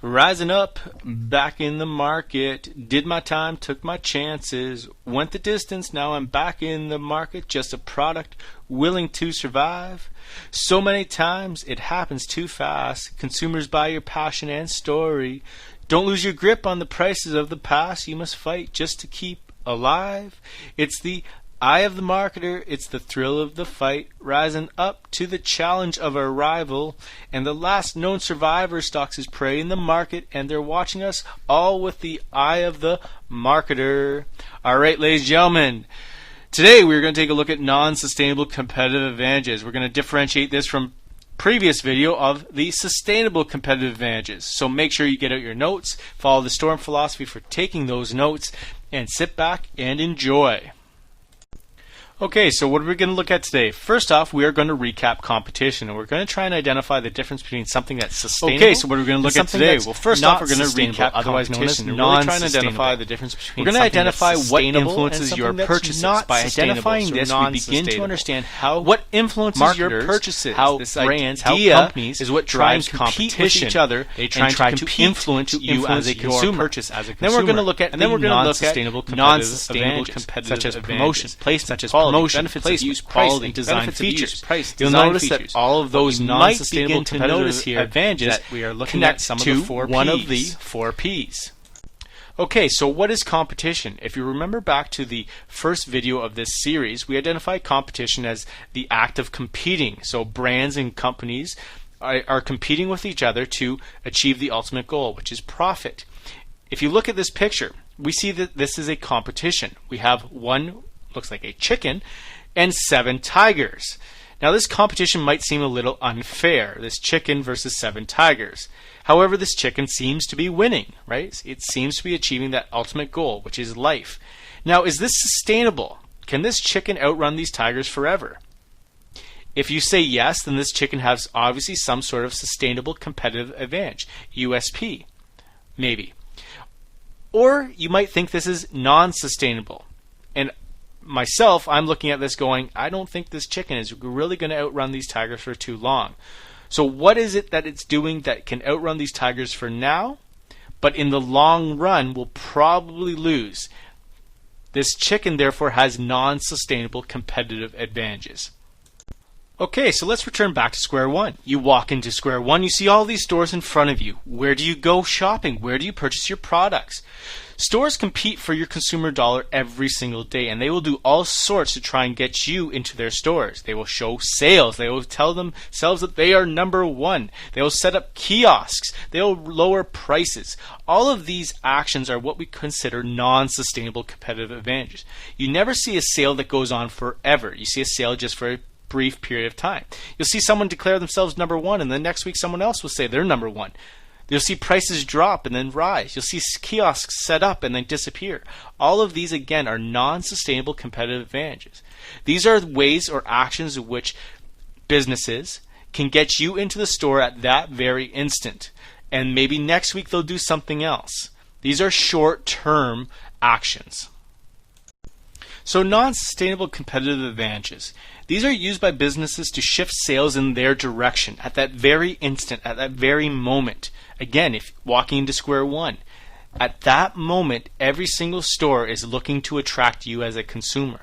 Rising up, back in the market, did my time, took my chances, went the distance, now I'm back in the market, just a product willing to survive. So many times it happens too fast, consumers buy your passion and story. Don't lose your grip on the prices of the past, you must fight just to keep alive. It's the eye of the marketer, it's the thrill of the fight, rising up to the challenge of our rival, and the last known survivor stalks his prey in the market, and they're watching us all with the eye of the marketer. Alright, ladies and gentlemen, today we're going to take a look at non-sustainable competitive advantages. We're going to differentiate this from previous video of the sustainable competitive advantages. So make sure you get out your notes, follow the STORM philosophy for taking those notes, and sit back and enjoy. Okay, so what are we going to look at today? First off, we are going to recap competition, and we're going to try and identify the difference between something that's sustainable. Okay, so what are we going to look at today? Well, first off, we're going to recap, otherwise known as non-sustainable. Identify the difference between. We're going to identify what influences your purchases. By identifying this, we begin to understand how what influences your purchases, how brands, how companies is what drives competition with each other. They try to influence you as a consumer. Then we're going to look at non-sustainable competitive advantages, such as promotion, placement, such as promotion, benefits of use, quality, design, features. You'll notice that all of those non-sustainable competitive advantages that we are looking at some of the one of the 4 Ps. Okay, so what is competition? If you remember back to the first video of this series, we identified competition as the act of competing. So brands and companies are competing with each other to achieve the ultimate goal, which is profit. If you look at this picture, we see that this is a competition. We have one looks like a chicken and 7 tigers. Now this competition might seem a little unfair, this chicken versus 7 tigers. However, this chicken seems to be winning, right? It seems to be achieving that ultimate goal, which is life. Now, is this sustainable? Can this chicken outrun these tigers forever? If you say yes, then this chicken has obviously some sort of sustainable competitive advantage, USP, maybe. Or you might think this is non-sustainable. And myself, I'm looking at this going, I don't think this chicken is really going to outrun these tigers for too long. So what is it that it's doing that can outrun these tigers for now, but in the long run will probably lose? This chicken therefore has non-sustainable competitive advantages. Okay, so let's return back to square one. You walk into square one, you see all these stores in front of you. Where do you go shopping? Where do you purchase your products? Stores compete for your consumer dollar every single day, and they will do all sorts to try and get you into their stores. They will show sales. They will tell themselves that they are number one. They will set up kiosks. They will lower prices. All of these actions are what we consider non-sustainable competitive advantages. You never see a sale that goes on forever. You see a sale just for a brief period of time. You'll see someone declare themselves number one, and the next week someone else will say they're number one. You'll see prices drop and then rise. You'll see kiosks set up and then disappear. All of these, again, are non-sustainable competitive advantages. These are ways or actions in which businesses can get you into the store at that very instant. And maybe next week they'll do something else. These are short-term actions. So non-sustainable competitive advantages. These are used by businesses to shift sales in their direction at that very instant, at that very moment. Again, if walking into square one, at that moment, every single store is looking to attract you as a consumer.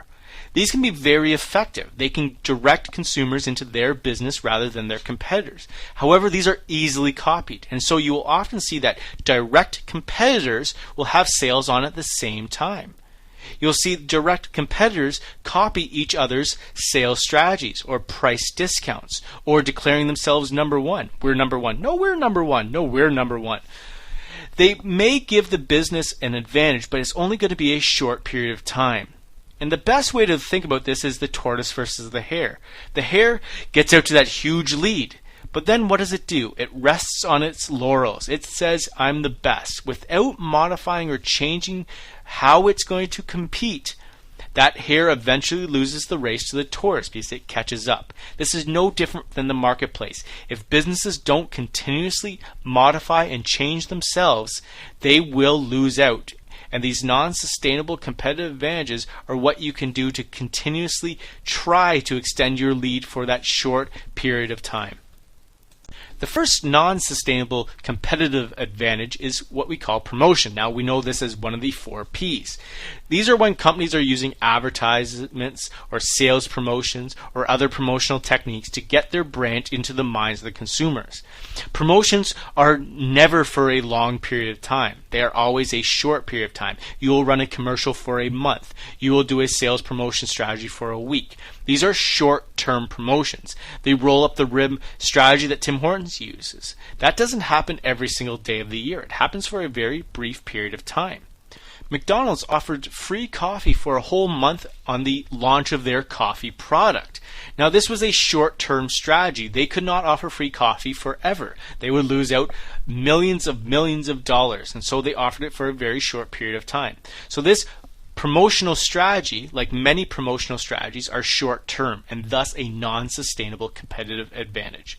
These can be very effective. They can direct consumers into their business rather than their competitors. However, these are easily copied, and so you will often see that direct competitors will have sales on at the same time. You'll see direct competitors copy each other's sales strategies or price discounts or declaring themselves number one. We're number one. No, we're number one. No, we're number one. They may give the business an advantage, but it's only going to be a short period of time. And the best way to think about this is the tortoise versus the hare. The hare gets out to that huge lead. But then what does it do? It rests on its laurels. It says, I'm the best. Without modifying or changing how it's going to compete, that hare eventually loses the race to the tortoise because it catches up. This is no different than the marketplace. If businesses don't continuously modify and change themselves, they will lose out. And these non-sustainable competitive advantages are what you can do to continuously try to extend your lead for that short period of time. The first non-sustainable competitive advantage is what we call promotion. Now, we know this as one of the 4 Ps. These are when companies are using advertisements or sales promotions or other promotional techniques to get their brand into the minds of the consumers. Promotions are never for a long period of time. They are always a short period of time. You will run a commercial for a month. You will do a sales promotion strategy for a week. These are short-term promotions. They roll up the rim strategy that Tim Hortons uses. That doesn't happen every single day of the year. It happens for a very brief period of time. McDonald's offered free coffee for a whole month on the launch of their coffee product. Now, this was a short-term strategy. They could not offer free coffee forever. They would lose out millions of dollars, and so they offered it for a very short period of time. So this promotional strategy, like many promotional strategies, are short-term and thus a non-sustainable competitive advantage.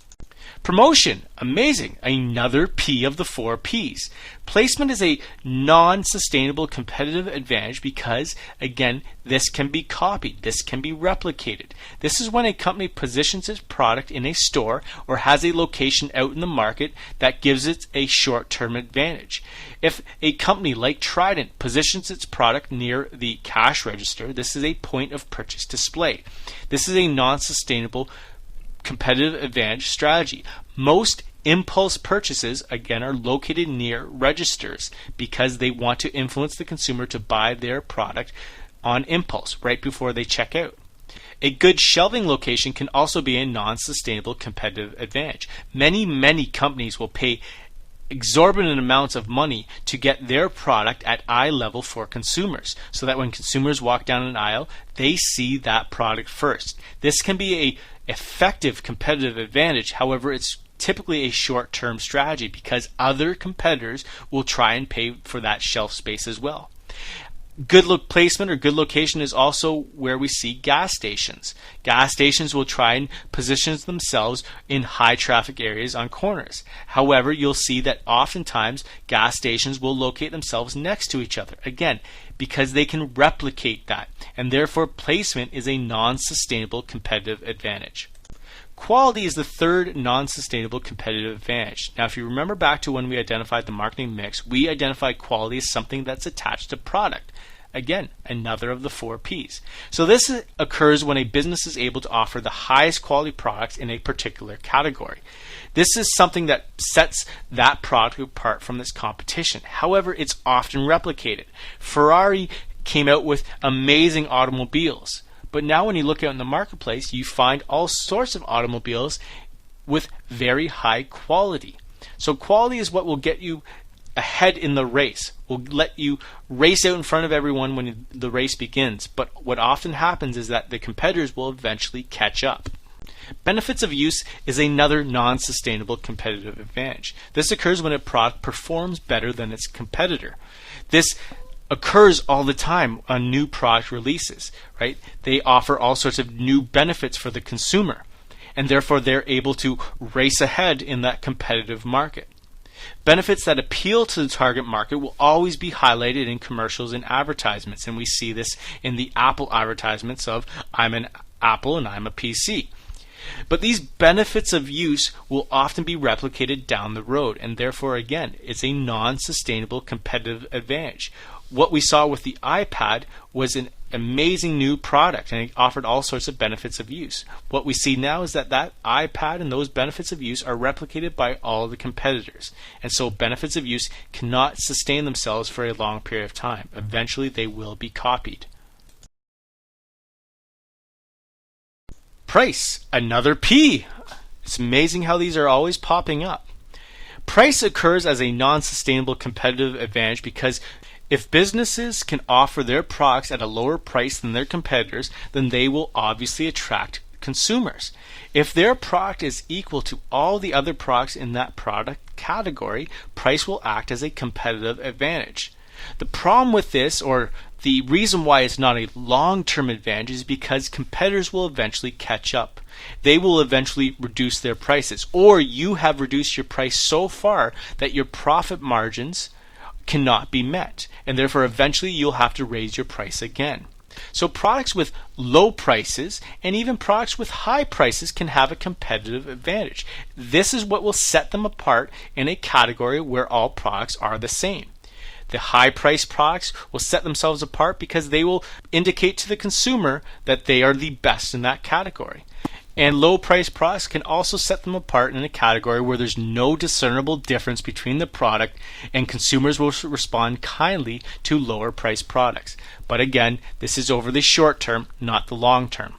Promotion, amazing, another P of the 4 Ps. Placement is a non-sustainable competitive advantage because, again, this can be copied, this can be replicated. This is when a company positions its product in a store or has a location out in the market that gives it a short-term advantage. If a company like Trident positions its product near the cash register, this is a point of purchase display. This is a non-sustainable competitive advantage strategy. Most impulse purchases, again, are located near registers because they want to influence the consumer to buy their product on impulse right before they check out. A good shelving location can also be a non-sustainable competitive advantage. Many companies will pay exorbitant amounts of money to get their product at eye level for consumers, so that when consumers walk down an aisle, they see that product first. This can be a effective competitive advantage. However, it's typically a short-term strategy because other competitors will try and pay for that shelf space as well. Good placement or good location is also where we see gas stations. Gas stations will try and position themselves in high traffic areas on corners. However, you'll see that oftentimes gas stations will locate themselves next to each other. Again, because they can replicate that, and therefore placement is a non-sustainable competitive advantage. Quality is the third non-sustainable competitive advantage. Now, if you remember back to when we identified the marketing mix, we identified quality as something that's attached to product. Again, another of the 4 Ps. So this occurs when a business is able to offer the highest quality products in a particular category. This is something that sets that product apart from its competition. However, it's often replicated. Ferrari came out with amazing automobiles. But now when you look out in the marketplace, you find all sorts of automobiles with very high quality. So quality is what will get you ahead in the race, will let you race out in front of everyone when the race begins. But what often happens is that the competitors will eventually catch up. Benefits of use is another non-sustainable competitive advantage. This occurs when a product performs better than its competitor. This occurs all the time on new product releases, right? They offer all sorts of new benefits for the consumer, and therefore they're able to race ahead in that competitive market. Benefits that appeal to the target market will always be highlighted in commercials and advertisements, and we see this in the Apple advertisements of "I'm an Apple and I'm a PC." But these benefits of use will often be replicated down the road, and therefore, again, it's a non-sustainable competitive advantage. What we saw with the iPad was an amazing new product, and it offered all sorts of benefits of use. What we see now is that that iPad and those benefits of use are replicated by all the competitors, and so benefits of use cannot sustain themselves for a long period of time. Eventually, they will be copied. Price, another P. It's amazing how these are always popping up. Price occurs as a non-sustainable competitive advantage because if businesses can offer their products at a lower price than their competitors, then they will obviously attract consumers. If their product is equal to all the other products in that product category, price will act as a competitive advantage. The problem with this, or the reason why it's not a long-term advantage, is because competitors will eventually catch up. They will eventually reduce their prices, or you have reduced your price so far that your profit margins cannot be met, and therefore eventually you'll have to raise your price again. So products with low prices and even products with high prices can have a competitive advantage. This is what will set them apart in a category where all products are the same. The high price products will set themselves apart because they will indicate to the consumer that they are the best in that category. And low price products can also set them apart in a category where there's no discernible difference between the product, and consumers will respond kindly to lower price products. But again, this is over the short term, not the long term.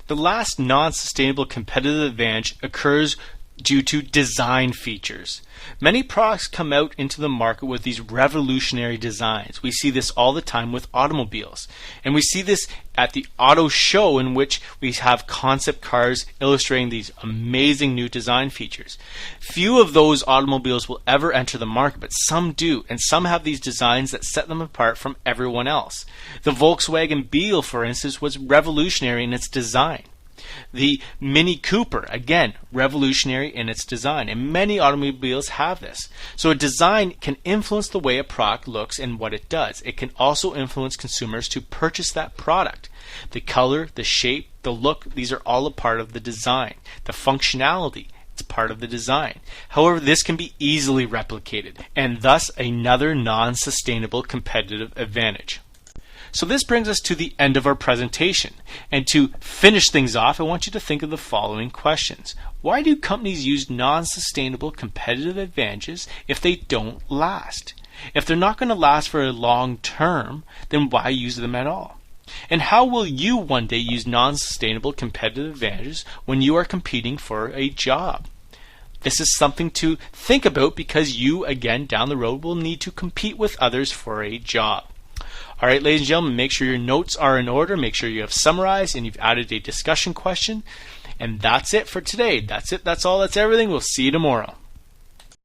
The last non-sustainable competitive advantage occurs due to design features. Many products come out into the market with these revolutionary designs. We see this all the time with automobiles. And we see this at the auto show, in which we have concept cars illustrating these amazing new design features. Few of those automobiles will ever enter the market, but some do, and some have these designs that set them apart from everyone else. The Volkswagen Beetle, for instance, was revolutionary in its design. The Mini Cooper, again, revolutionary in its design, and many automobiles have this. So a design can influence the way a product looks and what it does. It can also influence consumers to purchase that product. The color, the shape, the look, these are all a part of the design. The functionality, it's part of the design. However, this can be easily replicated, and thus another non-sustainable competitive advantage. So this brings us to the end of our presentation. And to finish things off, I want you to think of the following questions. Why do companies use non-sustainable competitive advantages if they don't last? If they're not going to last for a long term, then why use them at all? And how will you one day use non-sustainable competitive advantages when you are competing for a job? This is something to think about, because you, again, down the road will need to compete with others for a job. All right, ladies and gentlemen, make sure your notes are in order. Make sure you have summarized and you've added a discussion question. And that's it for today. That's it. That's all. That's everything. We'll see you tomorrow.